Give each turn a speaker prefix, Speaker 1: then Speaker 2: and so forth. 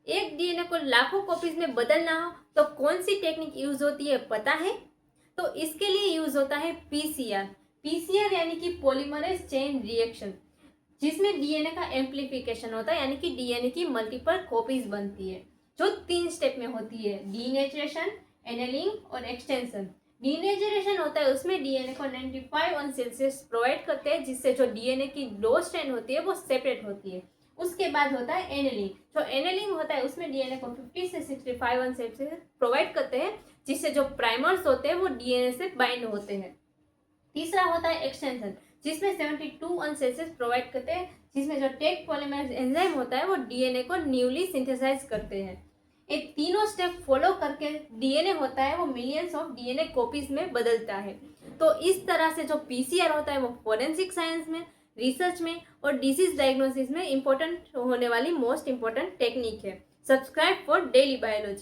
Speaker 1: एक डीएनए को लाखों कॉपीज में बदलना हो तो कौन सी टेक्निक यूज होती है पता है? तो इसके लिए यूज होता है पीसीआर। पीसीआर यानी कि पॉलीमरेज चेन रिएक्शन, जिसमें डीएनए का एम्प्लीफिकेशन होता है, यानी कि डीएनए की मल्टीपल कॉपीज बनती है, जो 3 स्टेप में होती है, डीनेचरेशन, एनेलिंग और एक्सटेंशन। डीनेचरेशन होता है उसमें डीएनए को 95 सेल्सियस प्रोवाइड करते हैं, जिससे जो डीएनए की 2 स्ट्रैंड होती है वो सेपरेट होती है। उसके बाद होता है एनेलिंग। जो एनेलिंग होता है उसमें डीएनए को 50 से 65 सेल्सियस प्रोवाइड करते हैं, जिससे जो प्राइमर्स होते हैं वो डीएनए से बाइंड होते हैं। तीसरा होता है एक्सटेंशन, जिसमें 72 सेल्सियस प्रोवाइड करते हैं, जिसमें जो टेक पॉलीमरेज एंजाइम होता है वो डीएनए को न्यूली सिंथेसाइज करते हैं। ये तीनों स्टेप फॉलो करके डीएनए होता है वो मिलियंस ऑफ डीएनए कॉपीज में बदलता है। तो इस तरह से जो पीसीआर होता है वो फोरेंसिक साइंस में, रिसर्च में और डिसीज डायग्नोसिस में इंपॉर्टेंट होने वाली मोस्ट इंपॉर्टेंट टेक्निक है। Subscribe for daily biology.